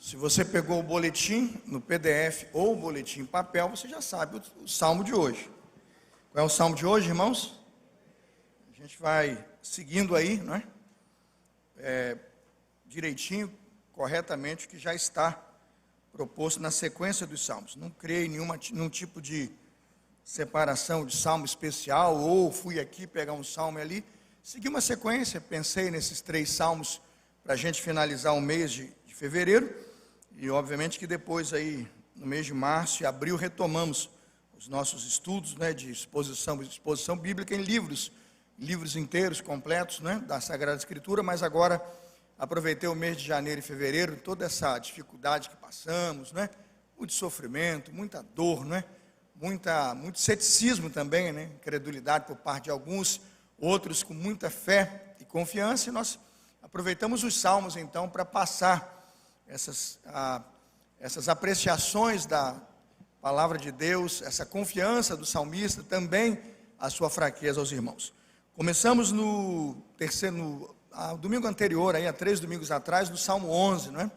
Se você pegou o boletim no PDF ou o boletim em papel, você já sabe o salmo de hoje. Qual é o salmo de hoje, irmãos? A gente vai seguindo aí, não é? Direitinho, corretamente, o que já está proposto na sequência dos salmos. Não criei nenhum tipo de separação de salmo especial, ou fui aqui pegar um salmo ali. Segui uma sequência, pensei nesses 3 salmos para a gente finalizar o mês de fevereiro. E obviamente que depois aí, no mês de março e abril, retomamos os nossos estudos, né, de exposição bíblica em livros inteiros, completos, né, da Sagrada Escritura, mas agora aproveitei o mês de janeiro e fevereiro, toda essa dificuldade que passamos, né, muito sofrimento, muita dor, né, muito ceticismo também, né, incredulidade por parte de alguns, outros com muita fé e confiança, e nós aproveitamos os salmos então para passar essas apreciações da palavra de Deus, essa confiança do salmista, também a sua fraqueza aos irmãos. Começamos no domingo anterior, há 3 domingos atrás, no Salmo 11, não é?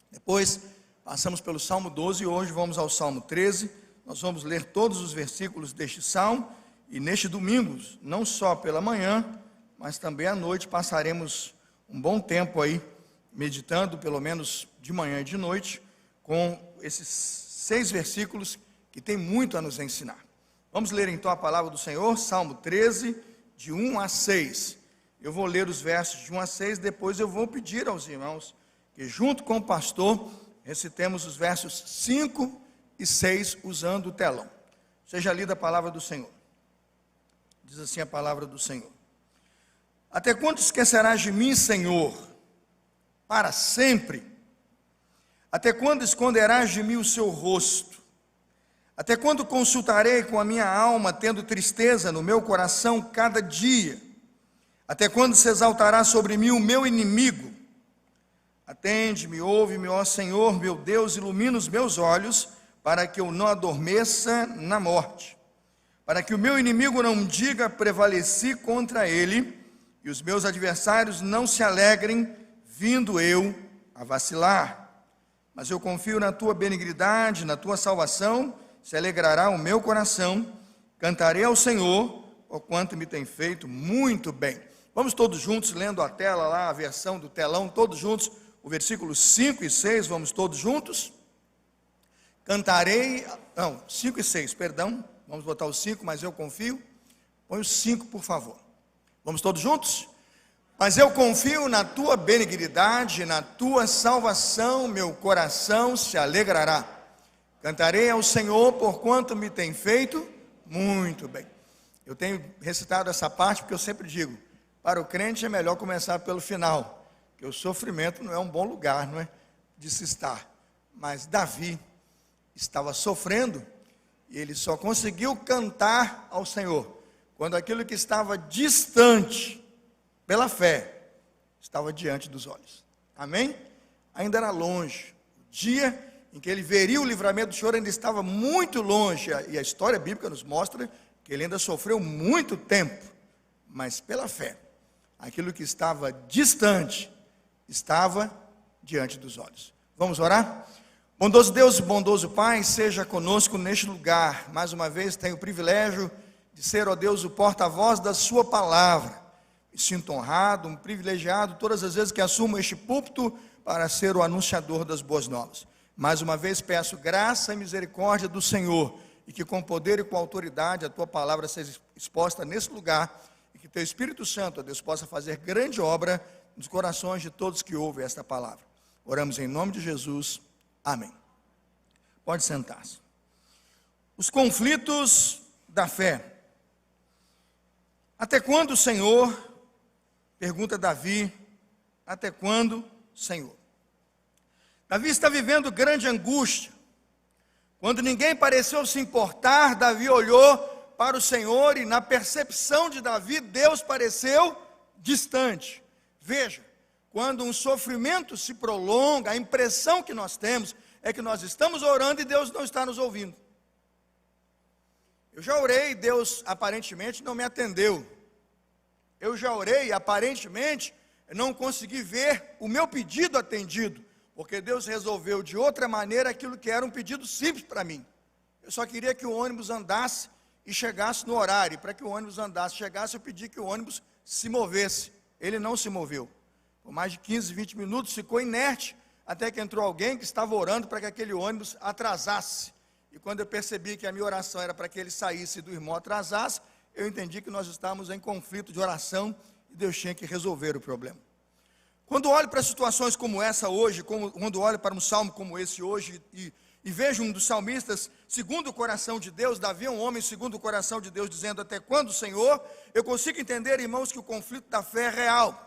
Depois passamos pelo Salmo 12 e hoje vamos ao Salmo 13. Nós vamos ler todos os versículos deste salmo e neste domingo, não só pela manhã, mas também à noite, passaremos um bom tempo aí meditando, pelo menos de manhã e de noite, com esses 6 versículos que tem muito a nos ensinar. Vamos ler então a palavra do Senhor, Salmo 13, de 1 a 6. Eu vou ler os versos de 1 a 6, depois eu vou pedir aos irmãos que junto com o pastor recitemos os versos 5 e 6 usando o telão. Seja lida a palavra do Senhor. Diz assim a palavra do Senhor: Até quando esquecerás de mim, Senhor? Para sempre? Até quando esconderás de mim o seu rosto? Até quando consultarei com a minha alma, tendo tristeza no meu coração cada dia? Até quando se exaltará sobre mim o meu inimigo? Atende-me, ouve-me, ó Senhor, meu Deus, ilumina os meus olhos, para que eu não adormeça na morte, para que o meu inimigo não diga prevaleci contra ele, e os meus adversários não se alegrem, vindo eu a vacilar. Mas eu confio na tua benignidade, na tua salvação, se alegrará o meu coração, cantarei ao Senhor, porquanto me tem feito muito bem. Vamos todos juntos, lendo a tela lá, a versão do telão, todos juntos, o versículo 5 e 6, vamos todos juntos? 5 e 6, perdão, vamos botar o 5, mas eu confio. Põe o 5, por favor. Vamos todos juntos? Mas eu confio na tua benignidade, na tua salvação, meu coração se alegrará. Cantarei ao Senhor, porquanto me tem feito muito bem. Eu tenho recitado essa parte porque eu sempre digo, para o crente é melhor começar pelo final, porque o sofrimento não é um bom lugar, não é, de se estar. Mas Davi estava sofrendo e ele só conseguiu cantar ao Senhor quando aquilo que estava distante pela fé estava diante dos olhos. Amém? Ainda era longe. O dia em que ele veria o livramento do Senhor ainda estava muito longe. E a história bíblica nos mostra que ele ainda sofreu muito tempo. Mas pela fé, aquilo que estava distante estava diante dos olhos. Vamos orar? Bondoso Deus e bondoso Pai, seja conosco neste lugar. Mais uma vez tenho o privilégio de ser, ó Deus, o porta-voz da sua palavra. Me sinto honrado, um privilegiado todas as vezes que assumo este púlpito para ser o anunciador das boas novas. Mais uma vez peço graça e misericórdia do Senhor, e que com poder e com autoridade a tua palavra seja exposta nesse lugar, e que teu Espírito Santo, ó Deus, possa fazer grande obra nos corações de todos que ouvem esta palavra. Oramos em nome de Jesus, amém. Pode sentar-se. Os conflitos da fé. Até quando, Senhor? Pergunta Davi, até quando, Senhor? Davi está vivendo grande angústia. Quando ninguém pareceu se importar, Davi olhou para o Senhor e na percepção de Davi, Deus pareceu distante. Veja, quando um sofrimento se prolonga, a impressão que nós temos é que nós estamos orando e Deus não está nos ouvindo. Eu já orei e Deus aparentemente não me atendeu. Eu já orei e aparentemente não consegui ver o meu pedido atendido. porque Deus resolveu de outra maneira aquilo que era um pedido simples para mim. Eu só queria que o ônibus andasse e chegasse no horário. E para que o ônibus andasse e chegasse, eu pedi que o ônibus se movesse. Ele não se moveu. Por mais de 15, 20 minutos, ficou inerte, até que entrou alguém que estava orando para que aquele ônibus atrasasse. E quando eu percebi que a minha oração era para que ele saísse e do irmão atrasasse, eu entendi que nós estávamos em conflito de oração e Deus tinha que resolver o problema. Quando olho para situações como essa hoje, quando olho para um salmo como esse hoje e vejo um dos salmistas, segundo o coração de Deus, Davi é um homem segundo o coração de Deus, dizendo até quando, Senhor, eu consigo entender, irmãos, que o conflito da fé é real.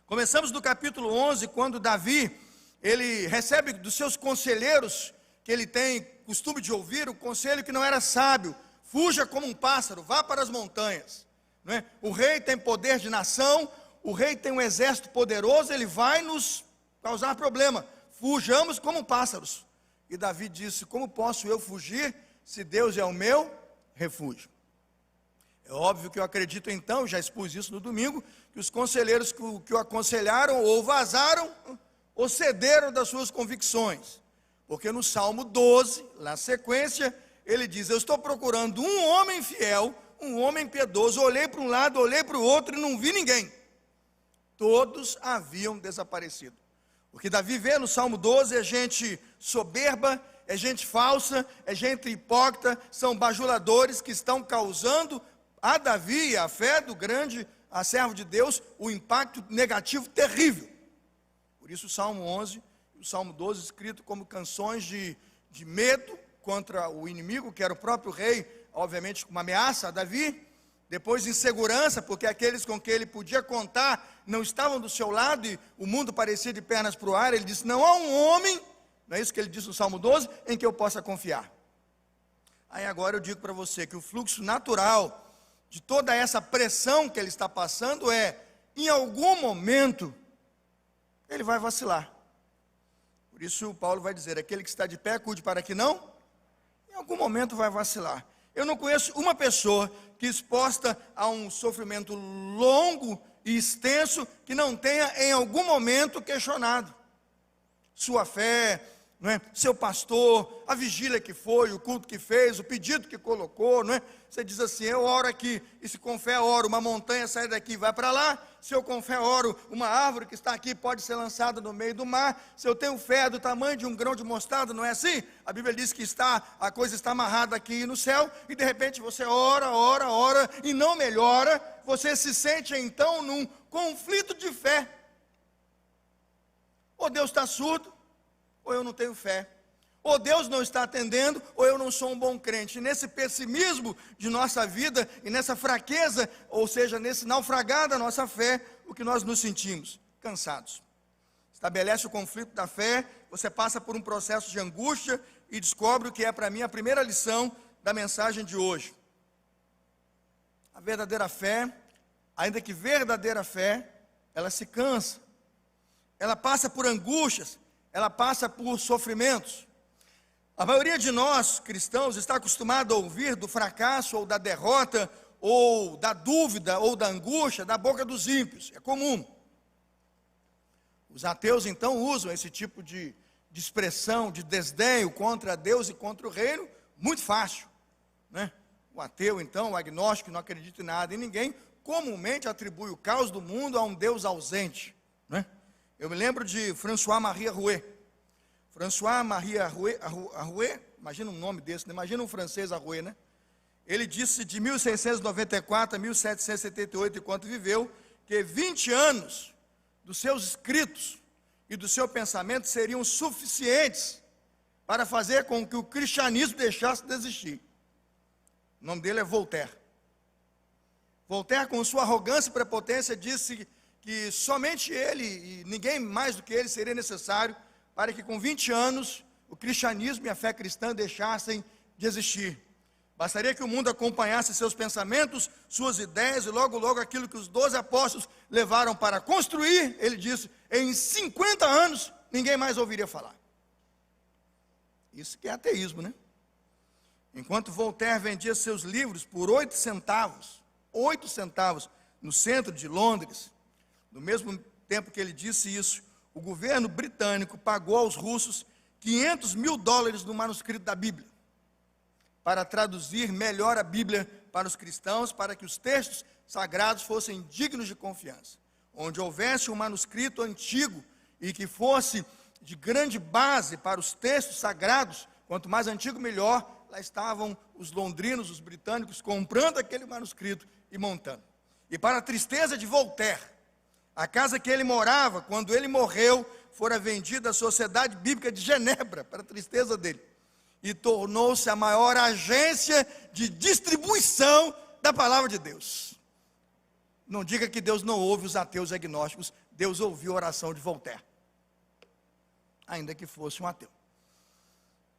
Começamos no capítulo 11, quando Davi, ele recebe dos seus conselheiros, que ele tem costume de ouvir, o conselho que não era sábio: fuja como um pássaro, vá para as montanhas. Não é? O rei tem poder de nação, o rei tem um exército poderoso, ele vai nos causar problema, fujamos como pássaros. E Davi disse: como posso eu fugir, se Deus é o meu refúgio? É óbvio que eu acredito então, já expus isso no domingo, que os conselheiros que o aconselharam, ou vazaram, ou cederam das suas convicções. Porque no Salmo 12, na sequência, ele diz: eu estou procurando um homem fiel, um homem piedoso. Olhei para um lado, olhei para o outro e não vi ninguém. Todos haviam desaparecido. O que Davi vê no Salmo 12 é gente soberba, é gente falsa, é gente hipócrita, são bajuladores que estão causando a Davi, a fé do grande a servo de Deus, o impacto negativo terrível. Por isso o Salmo 11 e o Salmo 12, escrito como canções de medo contra o inimigo, que era o próprio rei, obviamente com uma ameaça a Davi. Depois insegurança, porque aqueles com quem ele podia contar não estavam do seu lado e o mundo parecia de pernas para o ar. Ele disse: não há um homem, não é isso que ele disse no Salmo 12, em que eu possa confiar. Aí agora eu digo para você que o fluxo natural de toda essa pressão que ele está passando é, em algum momento, ele vai vacilar. Por isso Paulo vai dizer: aquele que está de pé, cuide para que não, em algum momento vai vacilar. Eu não conheço uma pessoa que exposta a um sofrimento longo e extenso, que não tenha em algum momento questionado sua fé, não é? Seu pastor, a vigília que foi, o culto que fez, o pedido que colocou, não é? Você diz assim: eu oro aqui, e se com fé oro, uma montanha sai daqui e vai para lá. Se eu com fé oro, uma árvore que está aqui pode ser lançada no meio do mar. Se eu tenho fé do tamanho de um grão de mostarda, não é assim? A Bíblia diz que a coisa está amarrada aqui no céu, e de repente você ora, e não melhora. Você se sente então num conflito de fé. Ou Deus está surdo, ou eu não tenho fé. Ou Deus não está atendendo, ou eu não sou um bom crente. E nesse pessimismo de nossa vida, e nessa fraqueza, ou seja, nesse naufragar da nossa fé, o que nós nos sentimos? Cansados. Estabelece o conflito da fé, você passa por um processo de angústia, e descobre o que é para mim a primeira lição da mensagem de hoje. A verdadeira fé, ainda que verdadeira fé, ela se cansa. Ela passa por angústias, ela passa por sofrimentos. A maioria de nós, cristãos, está acostumado a ouvir do fracasso, ou da derrota, ou da dúvida, ou da angústia, da boca dos ímpios. É comum. Os ateus, então, usam esse tipo de expressão, de desdenho contra Deus e contra o reino, muito fácil, né? O ateu, então, o agnóstico, que não acredita em nada e ninguém, comumente atribui o caos do mundo a um Deus ausente, né? Eu me lembro de François-Marie Arouet. François-Marie Arouet, imagina um nome desse, né? Imagina um francês Arouet, né? Ele disse de 1694 a 1778, enquanto viveu, que 20 anos dos seus escritos e do seu pensamento seriam suficientes para fazer com que o cristianismo deixasse de existir. O nome dele é Voltaire. Voltaire, com sua arrogância e prepotência, disse que somente ele e ninguém mais do que ele seria necessário para que com 20 anos o cristianismo e a fé cristã deixassem de existir. Bastaria que o mundo acompanhasse seus pensamentos, suas ideias, e logo, logo aquilo que os 12 apóstolos levaram para construir, ele disse, em 50 anos, ninguém mais ouviria falar. Isso que é ateísmo, né? Enquanto Voltaire vendia seus livros por 8 centavos, no centro de Londres, no mesmo tempo que ele disse isso, o governo britânico pagou aos russos $500 mil no manuscrito da Bíblia, para traduzir melhor a Bíblia para os cristãos, para que os textos sagrados fossem dignos de confiança. Onde houvesse um manuscrito antigo e que fosse de grande base para os textos sagrados, quanto mais antigo melhor, lá estavam os londrinos, os britânicos, comprando aquele manuscrito e montando. E para a tristeza de Voltaire, a casa que ele morava, quando ele morreu, fora vendida à Sociedade Bíblica de Genebra, para a tristeza dele, e tornou-se a maior agência de distribuição da palavra de Deus. Não diga que Deus não ouve os ateus e agnósticos, Deus ouviu a oração de Voltaire, ainda que fosse um ateu.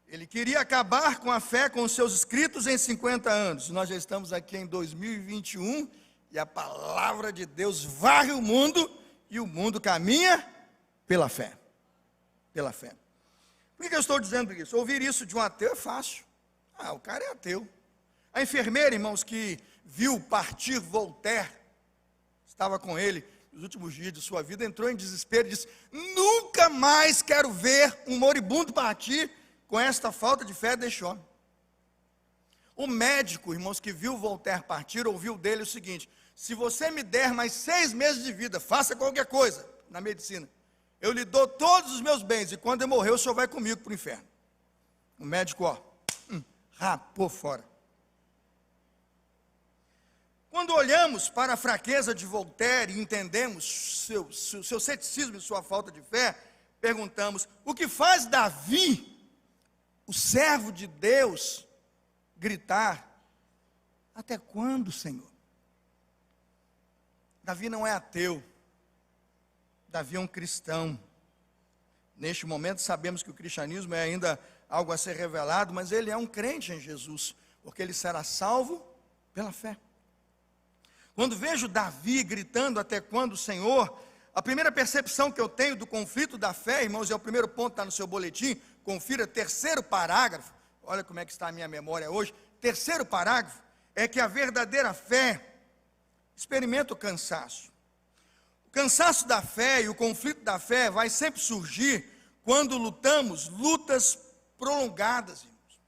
Ele queria acabar com a fé, com os seus escritos em 50 anos. Nós já estamos aqui em 2021 e a palavra de Deus varre o mundo e o mundo caminha pela fé. Pela fé. Por que eu estou dizendo isso? Ouvir isso de um ateu é fácil. O cara é ateu. A enfermeira, irmãos, que viu partir Voltaire, estava com ele nos últimos dias de sua vida, entrou em desespero e disse: nunca mais quero ver um moribundo partir com esta falta de fé deste homem. O médico, irmãos, que viu Voltaire partir, ouviu dele o seguinte: se você me der mais 6 meses de vida, faça qualquer coisa na medicina, eu lhe dou todos os meus bens, e quando eu morrer, o senhor vai comigo para o inferno. O médico, rapou fora. Quando olhamos para a fraqueza de Voltaire e entendemos seu ceticismo e sua falta de fé, perguntamos: o que faz Davi, o servo de Deus, gritar: até quando, Senhor? Davi não é ateu, Davi é um cristão. Neste momento sabemos que o cristianismo é ainda algo a ser revelado, mas ele é um crente em Jesus, porque ele será salvo pela fé. Quando vejo Davi gritando: até quando, Senhor? A primeira percepção que eu tenho do conflito da fé, irmãos, é o primeiro ponto, está no seu boletim, confira, 3º parágrafo, olha como é que está a minha memória hoje, 3º parágrafo, é que a verdadeira fé experimenta o cansaço. O cansaço da fé e o conflito da fé vai sempre surgir quando lutamos lutas prolongadas, irmãos.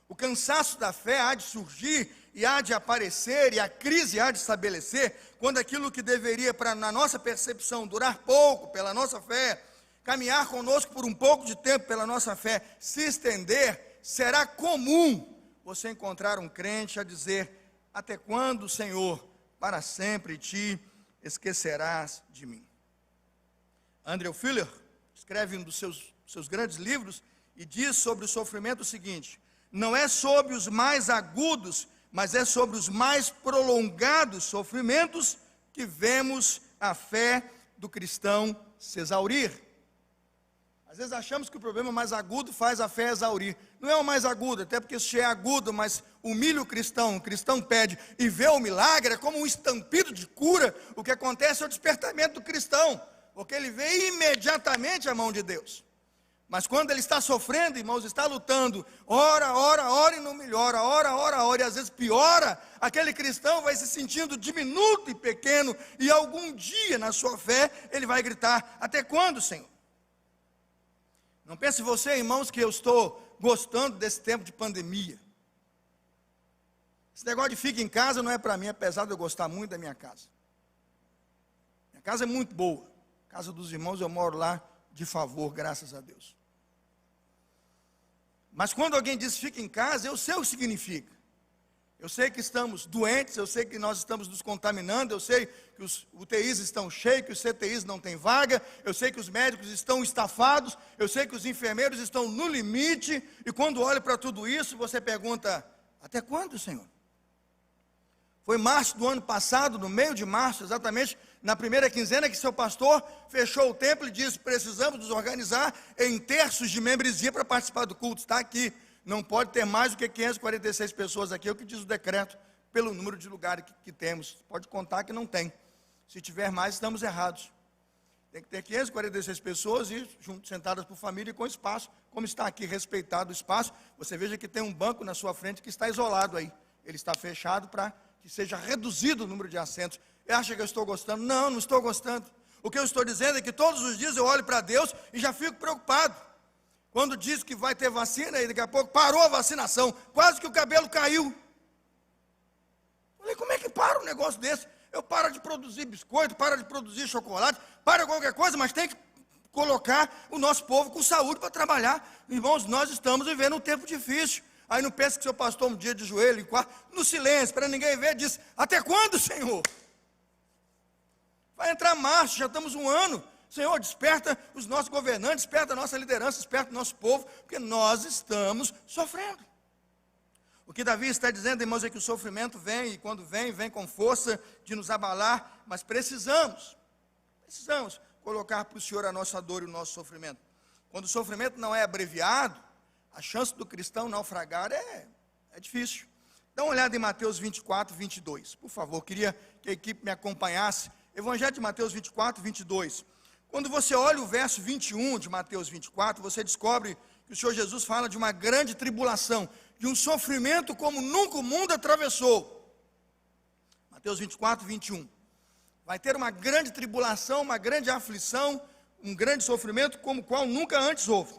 O cansaço da fé há de surgir e há de aparecer, e a crise há de estabelecer, quando aquilo que deveria, na nossa percepção, durar pouco pela nossa fé, caminhar conosco por um pouco de tempo pela nossa fé, se estender, será comum você encontrar um crente a dizer: até quando, Senhor, para sempre te esquecerás de mim? Andrew Fuller escreve um dos seus grandes livros e diz sobre o sofrimento o seguinte: não é sobre os mais agudos, mas é sobre os mais prolongados sofrimentos que vemos a fé do cristão se exaurir. Às vezes achamos que o problema mais agudo faz a fé exaurir. Não é o mais agudo, até porque se é agudo, mas humilha o cristão pede e vê o milagre, é como um estampido de cura. O que acontece é o despertamento do cristão, porque ele vê imediatamente a mão de Deus. Mas quando ele está sofrendo, irmãos, está lutando, ora e não melhora, ora, e às vezes piora, aquele cristão vai se sentindo diminuto e pequeno, e algum dia na sua fé, ele vai gritar: até quando, Senhor? Não pense você, irmãos, que eu estou gostando desse tempo de pandemia. Esse negócio de fica em casa não é para mim, apesar de eu gostar muito da minha casa. Minha casa é muito boa, a casa dos irmãos eu moro lá de favor, graças a Deus. Mas quando alguém diz fica em casa, eu sei o que significa. Eu sei que estamos doentes, eu sei que nós estamos nos contaminando, eu sei que os UTIs estão cheios, que os CTIs não têm vaga, eu sei que os médicos estão estafados, eu sei que os enfermeiros estão no limite, e quando olho para tudo isso, você pergunta: até quando, Senhor? Foi março do ano passado, no meio de março, exatamente na primeira quinzena, que seu pastor fechou o templo e disse: precisamos nos organizar em terços de membresia para participar do culto. Está aqui, não pode ter mais do que 546 pessoas aqui, é o que diz o decreto, pelo número de lugares que temos. Pode contar que não tem. Se tiver mais, estamos errados. Tem que ter 546 pessoas e sentadas por família e com espaço, como está aqui respeitado o espaço. Você veja que tem um banco na sua frente que está isolado aí. Ele está fechado para que seja reduzido o número de assentos. Acha que eu estou gostando? Não, não estou gostando. O que eu estou dizendo é que todos os dias eu olho para Deus e já fico preocupado. Quando diz que vai ter vacina e daqui a pouco parou a vacinação, quase que o cabelo caiu. Falei, como é que para um negócio desse? Eu paro de produzir biscoito, paro de produzir chocolate, paro qualquer coisa, mas tem que colocar o nosso povo com saúde para trabalhar. Irmãos, nós estamos vivendo um tempo difícil. Aí não pensa que seu pastor um dia de joelho, em quarto, no silêncio, para ninguém ver, diz, até quando, Senhor? Vai entrar março, já estamos um ano. Senhor, desperta os nossos governantes, desperta a nossa liderança, desperta o nosso povo, porque nós estamos sofrendo. O que Davi está dizendo, irmãos, é que o sofrimento vem, e quando vem, vem com força de nos abalar, mas precisamos colocar para o Senhor a nossa dor e o nosso sofrimento. Quando o sofrimento não é abreviado, a chance do cristão naufragar é difícil. Dá uma olhada em Mateus 24, 22, por favor, queria que a equipe me acompanhasse. Evangelho de Mateus 24, 22. Quando você olha o verso 21 de Mateus 24, você descobre que o Senhor Jesus fala de uma grande tribulação, de um sofrimento como nunca o mundo atravessou. Mateus 24, 21. Vai ter uma grande tribulação, uma grande aflição, um grande sofrimento como o qual nunca antes houve.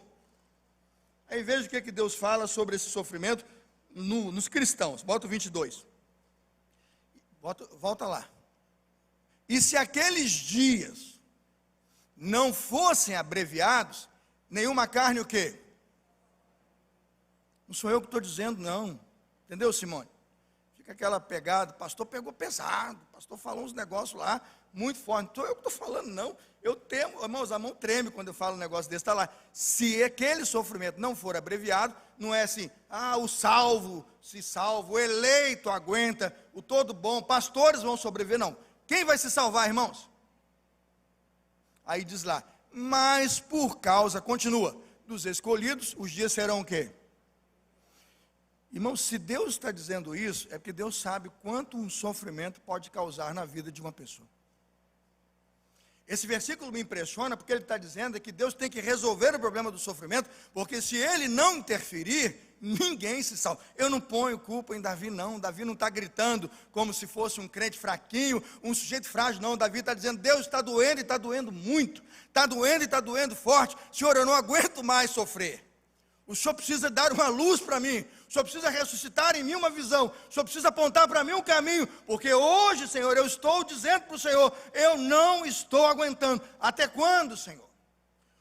Aí veja o que Deus fala sobre esse sofrimento nos cristãos. Bota o 22. Volta lá. E se aqueles dias não fossem abreviados, nenhuma carne o quê? Não sou eu que estou dizendo, não. Entendeu, Simone? Fica aquela pegada, o pastor pegou pesado, o pastor falou uns negócios lá, muito forte. Não sou eu que estou falando, não. Eu temo, irmãos, a mão treme quando eu falo um negócio desse, está lá. Se aquele sofrimento não for abreviado, não é assim, o salvo, se salvo, o eleito aguenta, o todo bom, pastores vão sobreviver, não. Quem vai se salvar, irmãos? Aí diz lá, mas por causa, continua, dos escolhidos, os dias serão o quê? Irmãos, se Deus está dizendo isso, é porque Deus sabe quanto um sofrimento pode causar na vida de uma pessoa. Esse versículo me impressiona porque ele está dizendo que Deus tem que resolver o problema do sofrimento, porque se ele não interferir, ninguém se salva. Eu não ponho culpa em Davi, não. Davi não está gritando como se fosse um crente fraquinho, um sujeito frágil, não. Davi está dizendo, Deus está doendo e está doendo muito, está doendo e está doendo forte. Senhor, eu não aguento mais sofrer. O Senhor precisa dar uma luz para mim, o Senhor precisa ressuscitar em mim uma visão, o Senhor precisa apontar para mim um caminho, porque hoje, Senhor, eu estou dizendo para o Senhor, eu não estou aguentando. Até quando, Senhor?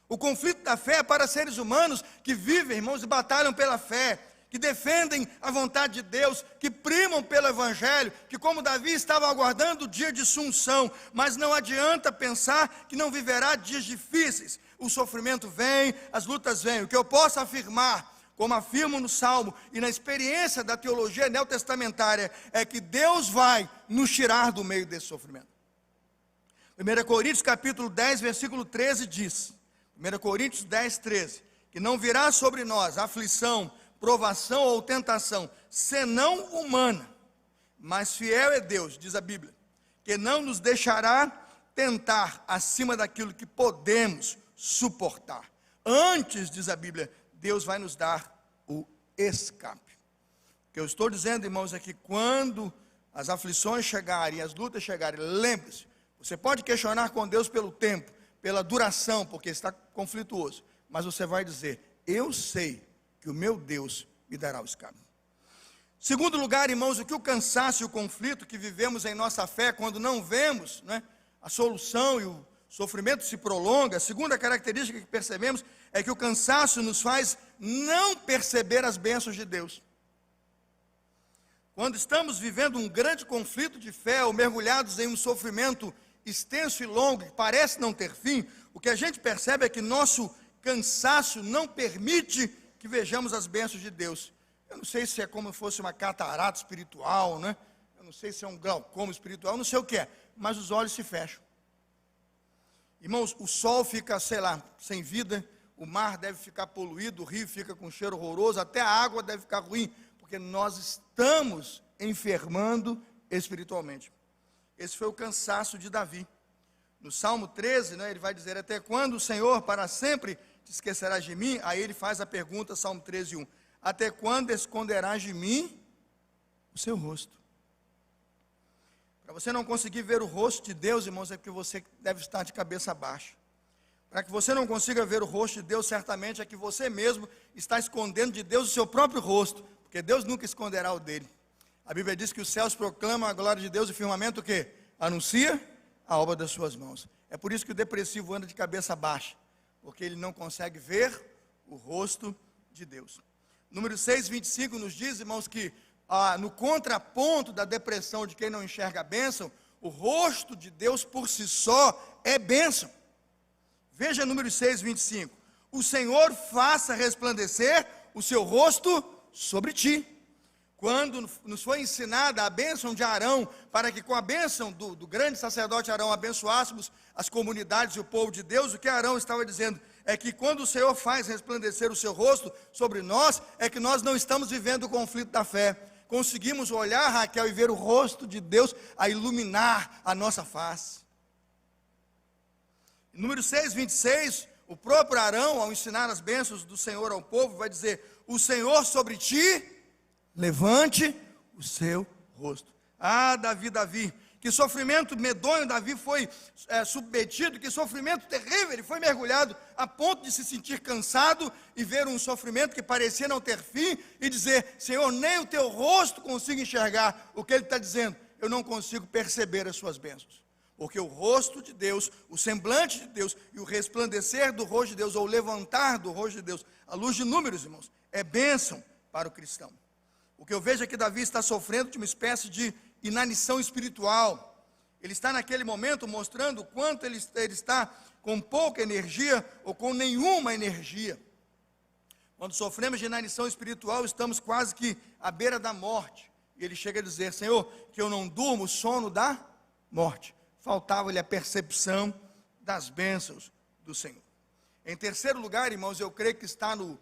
O conflito da fé é para seres humanos que vivem, irmãos, e batalham pela fé, que defendem a vontade de Deus, que primam pelo Evangelho, que como Davi estava aguardando o dia de sunção, mas não adianta pensar que não viverá dias difíceis. O sofrimento vem, as lutas vêm. O que eu posso afirmar, como afirmo no Salmo e na experiência da teologia neotestamentária, é que Deus vai nos tirar do meio desse sofrimento. 1 Coríntios capítulo 10, versículo 13 diz, 1 Coríntios 10, 13, que não virá sobre nós aflição, provação ou tentação, senão humana, mas fiel é Deus, diz a Bíblia, que não nos deixará tentar acima daquilo que podemos suportar. Antes, diz a Bíblia, Deus vai nos dar o escape. O que eu estou dizendo, irmãos, é que quando as aflições chegarem, as lutas chegarem, lembre-se, você pode questionar com Deus pelo tempo, pela duração, porque está conflituoso, mas você vai dizer, eu sei que o meu Deus me dará o escape. Segundo lugar, irmãos, o que o cansaço e o conflito que vivemos em nossa fé, quando não vemos, a solução e o sofrimento se prolonga, a segunda característica que percebemos é que o cansaço nos faz não perceber as bênçãos de Deus. Quando estamos vivendo um grande conflito de fé, ou mergulhados em um sofrimento extenso e longo, que parece não ter fim, o que a gente percebe é que nosso cansaço não permite que vejamos as bênçãos de Deus. Eu não sei se é como se fosse uma catarata espiritual, eu não sei se é um glaucoma espiritual, não sei o que é, mas os olhos se fecham. Irmãos, o sol fica, sem vida, o mar deve ficar poluído, o rio fica com cheiro horroroso, até a água deve ficar ruim, porque nós estamos enfermando espiritualmente. Esse foi o cansaço de Davi. No Salmo 13, ele vai dizer, até quando o Senhor para sempre te esquecerás de mim? Aí ele faz a pergunta, Salmo 13, 1. Até quando esconderás de mim o seu rosto? Para você não conseguir ver o rosto de Deus, irmãos, é porque você deve estar de cabeça baixa. Para que você não consiga ver o rosto de Deus, certamente é que você mesmo está escondendo de Deus o seu próprio rosto, porque Deus nunca esconderá o dele. A Bíblia diz que os céus proclamam a glória de Deus e o firmamento o quê? Anuncia a obra das suas mãos. É por isso que o depressivo anda de cabeça baixa, porque ele não consegue ver o rosto de Deus. Número 6:25 nos diz, irmãos, que no contraponto da depressão de quem não enxerga a bênção, o rosto de Deus por si só é bênção. Veja número 6:25. O Senhor faça resplandecer o seu rosto sobre ti. Quando nos foi ensinada a bênção de Arão, para que com a bênção do grande sacerdote Arão abençoássemos as comunidades e o povo de Deus, o que Arão estava dizendo é que quando o Senhor faz resplandecer o seu rosto sobre nós, é que nós não estamos vivendo o conflito da fé. Conseguimos olhar, Raquel, e ver o rosto de Deus a iluminar a nossa face. Número 6:26, o próprio Arão, ao ensinar as bênçãos do Senhor ao povo, vai dizer: o Senhor sobre ti levante o seu rosto. Davi, que sofrimento medonho Davi foi submetido, que sofrimento terrível, ele foi mergulhado a ponto de se sentir cansado e ver um sofrimento que parecia não ter fim e dizer: Senhor, nem o teu rosto consigo enxergar. O que ele está dizendo? Eu não consigo perceber as suas bênçãos. Porque o rosto de Deus, o semblante de Deus e o resplandecer do rosto de Deus, ou levantar do rosto de Deus, à luz de números, irmãos, é bênção para o cristão. O que eu vejo é que Davi está sofrendo de uma espécie de inanição espiritual. Ele está naquele momento mostrando o quanto ele está com pouca energia ou com nenhuma energia. Quando sofremos de inanição espiritual, estamos quase que à beira da morte. E ele chega a dizer: Senhor, que eu não durmo o sono da morte. Faltava-lhe a percepção das bênçãos do Senhor. Em terceiro lugar, irmãos, eu creio que está no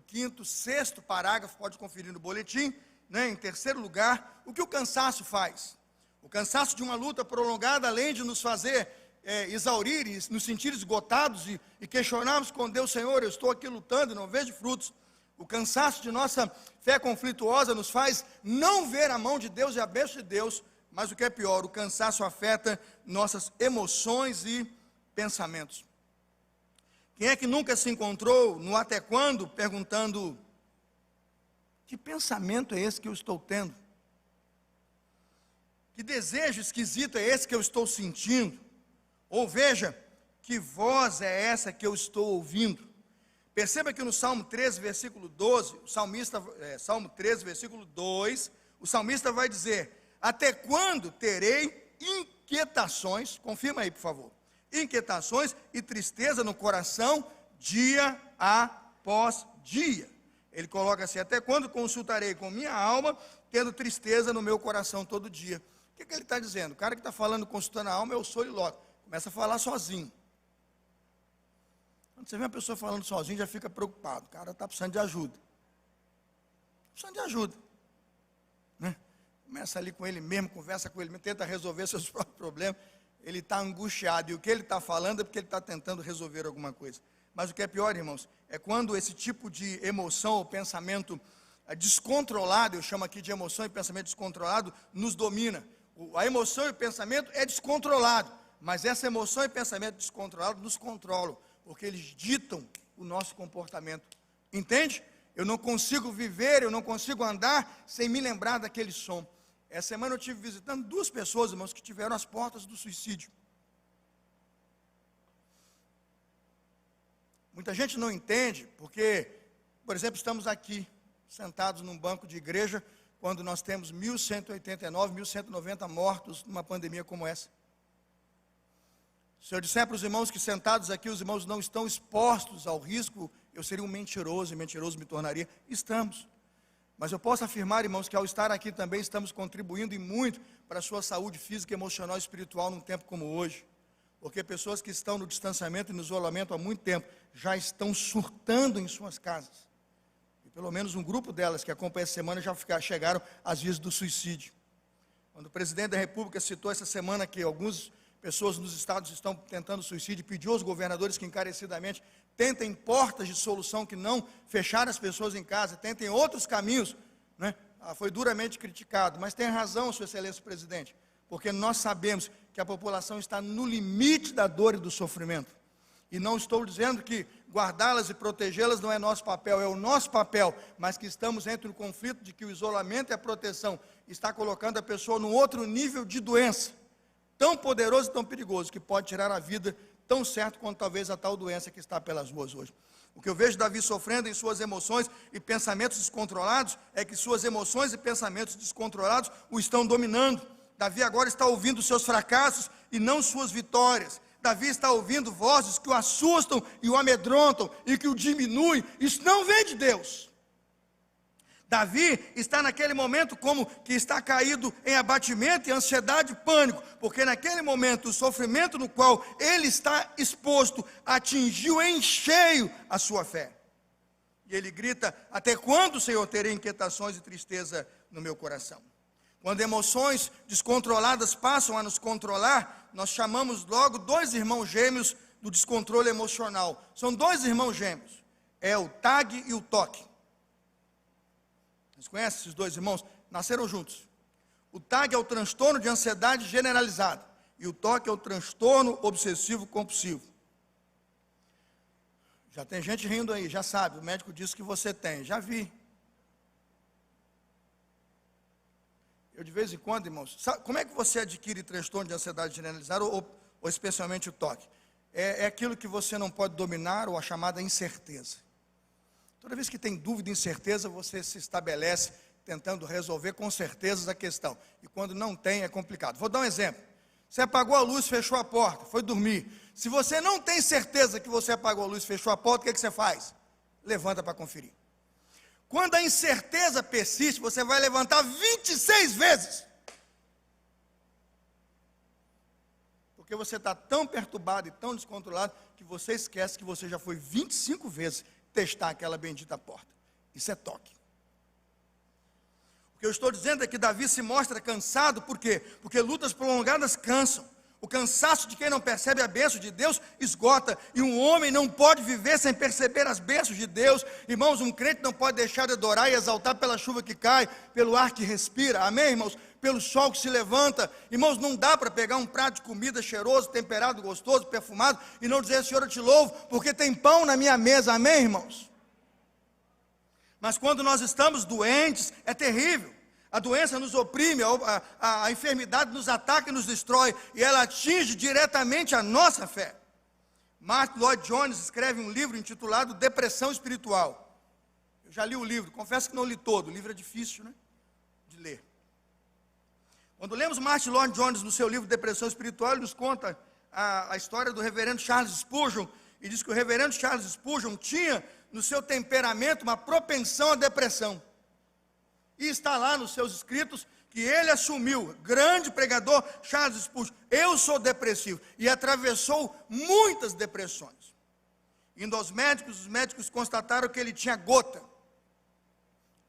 quinto, sexto parágrafo, pode conferir no boletim, né? Em terceiro lugar, o que o cansaço faz? O cansaço de uma luta prolongada, além de nos fazer exaurir e nos sentir esgotados e questionarmos com Deus: Senhor, eu estou aqui lutando e não vejo frutos. O cansaço de nossa fé conflituosa nos faz não ver a mão de Deus e a bênção de Deus. Mas o que é pior, o cansaço afeta nossas emoções e pensamentos. Quem é que nunca se encontrou no até quando, perguntando: que pensamento é esse que eu estou tendo? Que desejo esquisito é esse que eu estou sentindo? Ou veja, que voz é essa que eu estou ouvindo? Perceba que no Salmo 13, versículo 12, Salmo 13, versículo 2, o salmista vai dizer: até quando terei inquietações, confirma aí por favor, inquietações e tristeza no coração, dia após dia. Ele coloca assim: até quando consultarei com minha alma, tendo tristeza no meu coração todo dia. O que ele está dizendo? O cara que está falando, consultando a alma, é o soliloquio, começa a falar sozinho. Quando você vê uma pessoa falando sozinho, já fica preocupado, o cara está precisando de ajuda. Precisando de ajuda, né? Começa ali com ele mesmo, conversa com ele mesmo, tenta resolver seus próprios problemas. Ele está angustiado, e o que ele está falando é porque ele está tentando resolver alguma coisa. Mas o que é pior, irmãos, é quando esse tipo de emoção ou pensamento descontrolado, eu chamo aqui de emoção e pensamento descontrolado, nos domina. A emoção e o pensamento é descontrolado, mas essa emoção e pensamento descontrolado nos controlam, porque eles ditam o nosso comportamento. Entende? Eu não consigo viver, eu não consigo andar sem me lembrar daquele som. Essa semana eu estive visitando 2 pessoas, irmãos, que tiveram as portas do suicídio. Muita gente não entende, porque, por exemplo, estamos aqui, sentados num banco de igreja, quando nós temos 1.189, 1.190 mortos numa pandemia como essa. Se eu disser para os irmãos que sentados aqui, os irmãos não estão expostos ao risco, eu seria um mentiroso, e mentiroso me tornaria. Estamos. Mas eu posso afirmar, irmãos, que ao estar aqui também estamos contribuindo e muito para a sua saúde física, emocional e espiritual num tempo como hoje. Porque pessoas que estão no distanciamento e no isolamento há muito tempo, já estão surtando em suas casas. E pelo menos um grupo delas que acompanha essa semana já chegaram às vias do suicídio. Quando o presidente da República citou essa semana que algumas pessoas nos estados estão tentando suicídio, pediu aos governadores que encarecidamente tentem portas de solução, que não fechar as pessoas em casa, tentem outros caminhos, né? Foi duramente criticado, mas tem razão, Sua Excelência o Presidente, porque nós sabemos que a população está no limite da dor e do sofrimento. E não estou dizendo que guardá-las e protegê-las não é nosso papel, é o nosso papel, mas que estamos entre o conflito de que o isolamento e a proteção está colocando a pessoa num outro nível de doença, tão poderoso e tão perigoso, que pode tirar a vida tão certo quanto talvez a tal doença que está pelas ruas hoje. O que eu vejo Davi sofrendo em suas emoções e pensamentos descontrolados, é que suas emoções e pensamentos descontrolados o estão dominando. Davi agora está ouvindo seus fracassos e não suas vitórias. Davi está ouvindo vozes que o assustam e o amedrontam e que o diminuem. Isso não vem de Deus. Davi está naquele momento como que está caído em abatimento e ansiedade e pânico, porque naquele momento o sofrimento no qual ele está exposto atingiu em cheio a sua fé. E ele grita: até quando, Senhor, terei inquietações e tristeza no meu coração? Quando emoções descontroladas passam a nos controlar, nós chamamos logo dois irmãos gêmeos do descontrole emocional. São dois irmãos gêmeos, é o TAG e o TOC. Vocês conhecem esses dois irmãos? Nasceram juntos. O TAG é o transtorno de ansiedade generalizada, e o TOC é o transtorno obsessivo compulsivo. Já tem gente rindo aí, já sabe, o médico disse que você tem, já vi. Eu de vez em quando, irmãos, sabe, como é que você adquire transtorno de ansiedade generalizada, ou especialmente o TOC? É aquilo que você não pode dominar, ou a chamada incerteza. Toda vez que tem dúvida e incerteza, você se estabelece tentando resolver com certezas a questão. E quando não tem, é complicado. Vou dar um exemplo. Você apagou a luz, fechou a porta, foi dormir. Se você não tem certeza que você apagou a luz, fechou a porta, o que você faz? Levanta para conferir. Quando a incerteza persiste, você vai levantar 26 vezes. Porque você está tão perturbado e tão descontrolado que você esquece que você já foi 25 vezes testar aquela bendita porta. Isso é toque. O que eu estou dizendo é que Davi se mostra cansado, por quê? Porque lutas prolongadas cansam. O cansaço de quem não percebe a bênção de Deus esgota, e um homem não pode viver sem perceber as bênçãos de Deus. Irmãos, um crente não pode deixar de adorar e exaltar pela chuva que cai, pelo ar que respira, amém, irmãos? Pelo sol que se levanta. Irmãos, não dá para pegar um prato de comida cheiroso, temperado, gostoso, perfumado, e não dizer: Senhor, eu te louvo, porque tem pão na minha mesa, amém, irmãos? Mas quando nós estamos doentes, é terrível. A doença nos oprime, a enfermidade nos ataca e nos destrói, e ela atinge diretamente a nossa fé. Martin Lloyd Jones escreve um livro intitulado Depressão Espiritual. Eu já li o livro, confesso que não li todo, o livro é difícil, né, de ler. Quando lemos Martin Lloyd Jones no seu livro Depressão Espiritual, ele nos conta a história do reverendo Charles Spurgeon, e diz que o reverendo Charles Spurgeon tinha no seu temperamento uma propensão à depressão. E está lá nos seus escritos que ele assumiu, grande pregador Charles Spurgeon: eu sou depressivo, e atravessou muitas depressões. Indo aos médicos, os médicos constataram que ele tinha gota,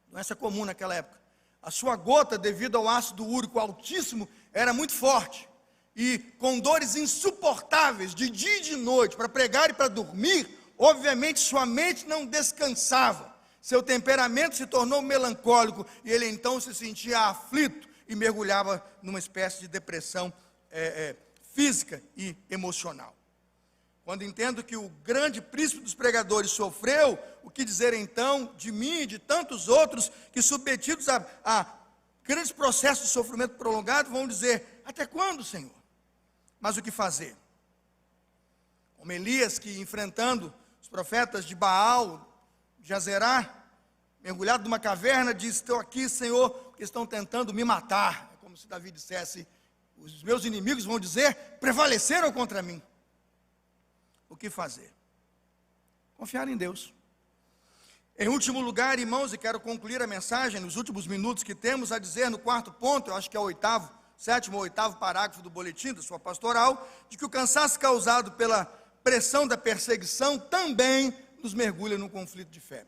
doença comum naquela época. A sua gota, devido ao ácido úrico altíssimo, era muito forte, e com dores insuportáveis, de dia e de noite, para pregar e para dormir, obviamente sua mente não descansava. Seu temperamento se tornou melancólico, e ele então se sentia aflito e mergulhava numa espécie de depressão física e emocional. Quando entendo que o grande príncipe dos pregadores sofreu, o que dizer então de mim e de tantos outros que, submetidos a grandes processos de sofrimento prolongado, vão dizer: até quando, Senhor? Mas o que fazer? Como Elias, que enfrentando os profetas de Baal, de Azerá, mergulhado numa caverna, diz: estou aqui, Senhor, porque estão tentando me matar. É como se Davi dissesse: os meus inimigos vão dizer, prevaleceram contra mim. O que fazer? Confiar em Deus. Em último lugar, irmãos, e quero concluir a mensagem nos últimos minutos que temos a dizer no quarto ponto, eu acho que é o sétimo ou oitavo parágrafo do boletim da sua pastoral, de que o cansaço causado pela pressão da perseguição também nos mergulha num conflito de fé.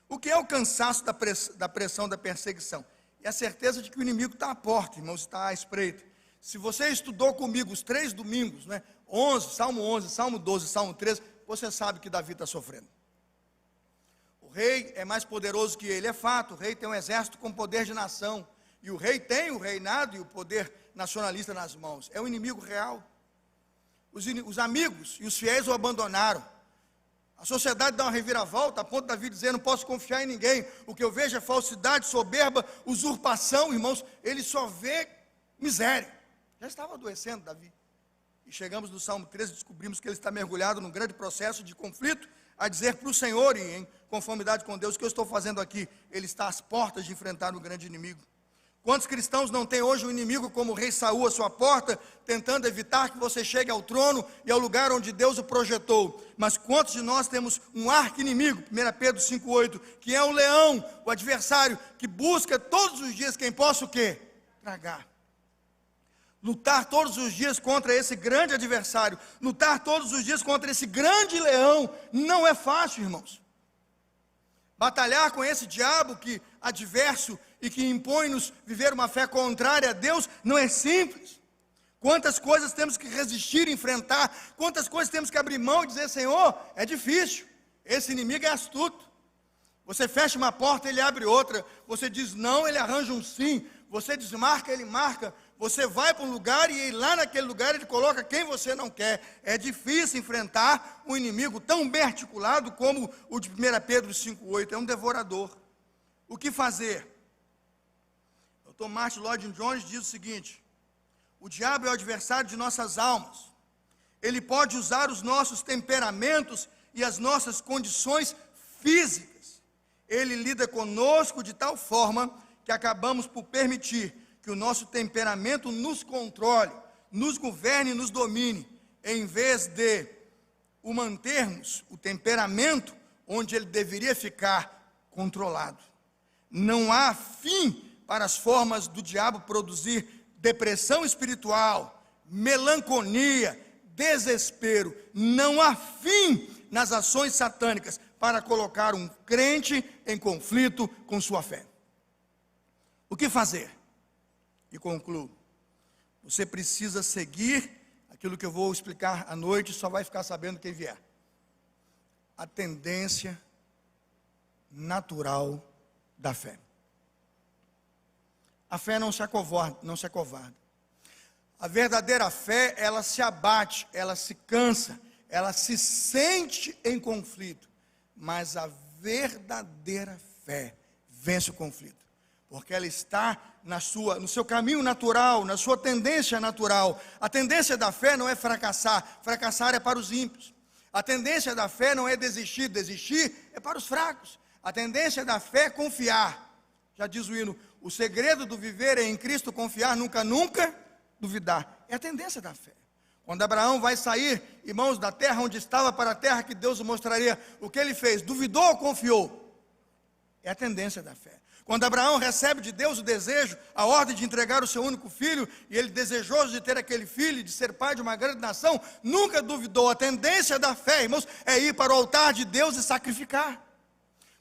O que é o cansaço da pressão da perseguição? É a certeza de que o inimigo está à porta, irmãos, está à espreita. Se você estudou comigo os 3 domingos, né, Salmo 11, Salmo 12, Salmo 13, você sabe que Davi está sofrendo. O rei é mais poderoso que ele, é fato. O rei tem um exército com poder de nação, e o rei tem o reinado e o poder nacionalista nas mãos. É um inimigo real. Os amigos e os fiéis o abandonaram. A sociedade dá uma reviravolta, a ponto de Davi dizer: não posso confiar em ninguém, o que eu vejo é falsidade, soberba, usurpação. Irmãos, ele só vê miséria. Já estava adoecendo Davi. E chegamos no Salmo 13 e descobrimos que ele está mergulhado num grande processo de conflito, a dizer para o Senhor, e em conformidade com Deus, o que eu estou fazendo aqui? Ele está às portas de enfrentar um grande inimigo. Quantos cristãos não têm hoje um inimigo como o rei Saul à sua porta, tentando evitar que você chegue ao trono e ao lugar onde Deus o projetou? Mas quantos de nós temos um arqui-inimigo, 1 Pedro 5,8, que é o leão, o adversário, que busca todos os dias quem possa o quê? Tragar. Lutar todos os dias contra esse grande adversário, lutar todos os dias contra esse grande leão, não é fácil, irmãos. Batalhar com esse diabo que adverso e que impõe-nos viver uma fé contrária a Deus, não é simples. Quantas coisas temos que resistir, enfrentar, quantas coisas temos que abrir mão e dizer: Senhor, é difícil, esse inimigo é astuto. Você fecha uma porta, ele abre outra, você diz não, ele arranja um sim, você desmarca, ele marca, você vai para um lugar e lá naquele lugar ele coloca quem você não quer. É difícil enfrentar um inimigo tão bem articulado como o de 1 Pedro 5,8, é um devorador. O que fazer? Dr. Martin Lloyd-Jones diz o seguinte: o diabo é o adversário de nossas almas. Ele pode usar os nossos temperamentos e as nossas condições físicas. Ele lida conosco de tal forma que acabamos por permitir que o nosso temperamento nos controle, nos governe e nos domine, em vez de o mantermos, o temperamento, onde ele deveria ficar controlado. Não há fim para as formas do diabo produzir depressão espiritual, melancolia, desespero. Não há fim nas ações satânicas para colocar um crente em conflito com sua fé. O que fazer? E concluo: você precisa seguir aquilo que eu vou explicar à noite, só vai ficar sabendo quem vier. A tendência natural da fé. A fé não se acovarda. A verdadeira fé, ela se abate, ela se cansa, ela se sente em conflito. Mas a verdadeira fé vence o conflito, porque ela está no seu caminho natural, na sua tendência natural. A tendência da fé não é fracassar, fracassar é para os ímpios. A tendência da fé não é desistir, desistir é para os fracos. A tendência da fé é confiar. Já diz o hino: o segredo do viver é em Cristo confiar, nunca duvidar. É a tendência da fé. Quando Abraão vai sair, irmãos, da terra onde estava para a terra que Deus o mostraria, o que ele fez? Duvidou ou confiou? É a tendência da fé. Quando Abraão recebe de Deus o desejo, a ordem de entregar o seu único filho, e ele desejoso de ter aquele filho, de ser pai de uma grande nação, nunca duvidou. A tendência da fé, irmãos, é ir para o altar de Deus e sacrificar.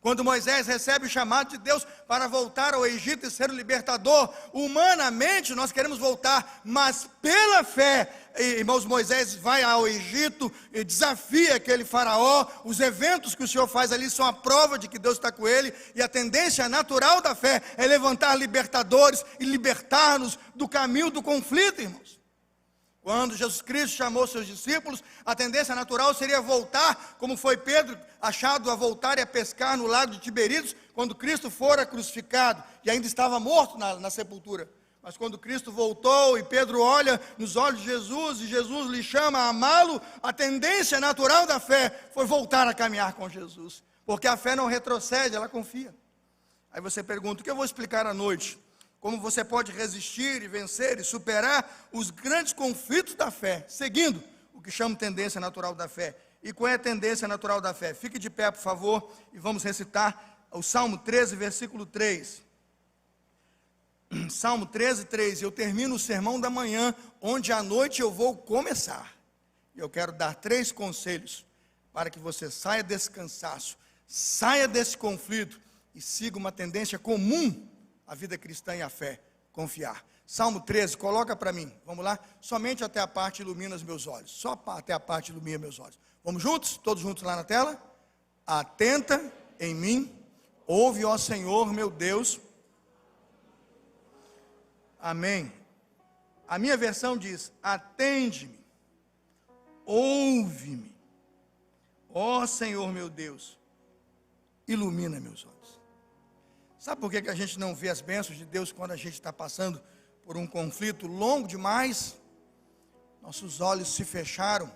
Quando Moisés recebe o chamado de Deus para voltar ao Egito e ser o libertador, humanamente nós queremos voltar, mas pela fé, irmãos, Moisés vai ao Egito e desafia aquele faraó. Os eventos que o Senhor faz ali são a prova de que Deus está com ele, e a tendência natural da fé é levantar libertadores e libertar-nos do caminho do conflito, irmãos. Quando Jesus Cristo chamou seus discípulos, a tendência natural seria voltar, como foi Pedro achado a voltar e a pescar no lago de Tiberíades, quando Cristo fora crucificado e ainda estava morto na sepultura. Mas quando Cristo voltou e Pedro olha nos olhos de Jesus e Jesus lhe chama a amá-lo, a tendência natural da fé foi voltar a caminhar com Jesus, porque a fé não retrocede, ela confia. Aí você pergunta: o que eu vou explicar à noite? Como você pode resistir e vencer e superar os grandes conflitos da fé, seguindo o que chamo tendência natural da fé. E qual é a tendência natural da fé? Fique de pé, por favor, e vamos recitar o Salmo 13, versículo 3. Salmo 13, 3. Eu termino o sermão da manhã, onde à noite eu vou começar. E eu quero dar 3 conselhos para que você saia desse cansaço, saia desse conflito e siga uma tendência comum à vida cristã e à fé: confiar. Salmo 13, coloca para mim, vamos lá? Somente até a parte ilumina os meus olhos, só até a parte ilumina meus olhos. Vamos juntos? Todos juntos lá na tela? Atenta em mim, ouve, ó Senhor meu Deus, Amém. A minha versão diz: atende-me, ouve-me, ó Senhor meu Deus, ilumina meus olhos. Sabe por que a gente não vê as bênçãos de Deus quando a gente está passando por um conflito longo demais? Nossos olhos se fecharam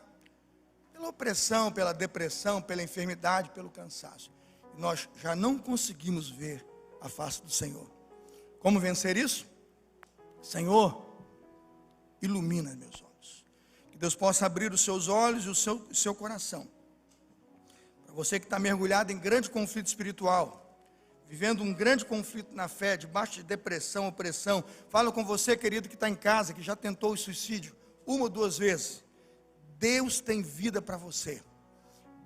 pela opressão, pela depressão, pela enfermidade, pelo cansaço. E nós já não conseguimos ver a face do Senhor. Como vencer isso? Senhor, ilumina meus olhos. Que Deus possa abrir os seus olhos e o seu coração. Para você que está mergulhado em grande conflito espiritual, vivendo um grande conflito na fé, debaixo de depressão, opressão. Falo com você, querido, que está em casa, que já tentou o suicídio 1 ou 2 vezes. Deus tem vida para você.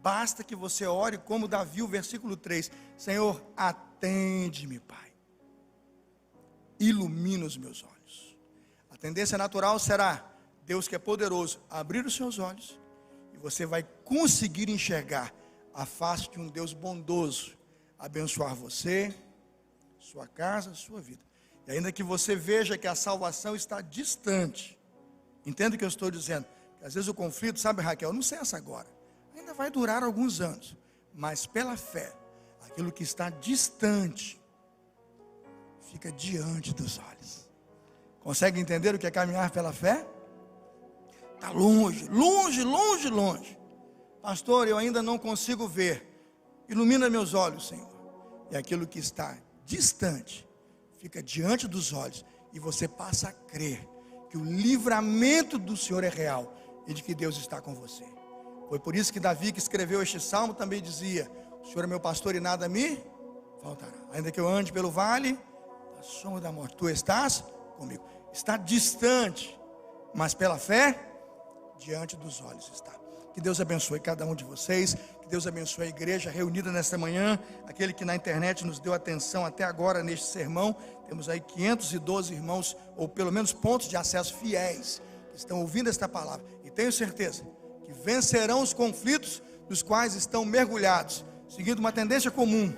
Basta que você ore como Davi, o versículo 3. Senhor, atende-me, Pai. Ilumina os meus olhos. A tendência natural será, Deus que é poderoso, abrir os seus olhos, e você vai conseguir enxergar a face de um Deus bondoso, abençoar você, sua casa, sua vida. E ainda que você veja que a salvação está distante, entenda o que eu estou dizendo, que às vezes o conflito, sabe, Raquel, não cessa agora, ainda vai durar alguns anos, mas pela fé, aquilo que está distante, fica diante dos olhos. Consegue entender o que é caminhar pela fé? Está longe, longe, longe, longe. Pastor, eu ainda não consigo ver. Ilumina meus olhos, Senhor. E aquilo que está distante, fica diante dos olhos, e você passa a crer que o livramento do Senhor é real, e de que Deus está com você. Foi por isso que Davi, que escreveu este salmo, também dizia: o Senhor é meu pastor e nada me faltará. Ainda que eu ande pelo vale da sombra da morte, tu estás comigo. Está distante, mas pela fé, diante dos olhos está. Que Deus abençoe cada um de vocês, que Deus abençoe a igreja reunida nesta manhã, aquele que na internet nos deu atenção até agora neste sermão. Temos aí 512 irmãos, ou pelo menos pontos de acesso fiéis, que estão ouvindo esta palavra, e tenho certeza que vencerão os conflitos nos quais estão mergulhados, seguindo uma tendência comum.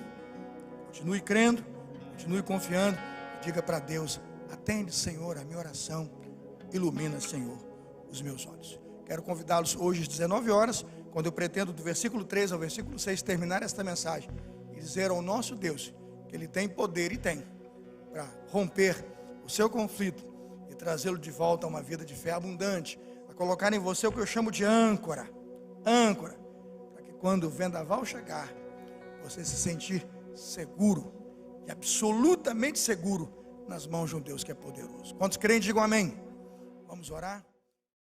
Continue crendo, continue confiando, e diga para Deus: atende, Senhor, a minha oração, ilumina, Senhor, os meus olhos. Quero convidá-los hoje às 19 horas, quando eu pretendo do versículo 3 ao versículo 6 terminar esta mensagem e dizer ao nosso Deus que Ele tem poder, e tem, para romper o seu conflito e trazê-lo de volta a uma vida de fé abundante, a colocar em você o que eu chamo de âncora, para que quando o vendaval chegar, você se sentir seguro e absolutamente seguro nas mãos de um Deus que é poderoso. Quantos crentes digam amém? Vamos orar?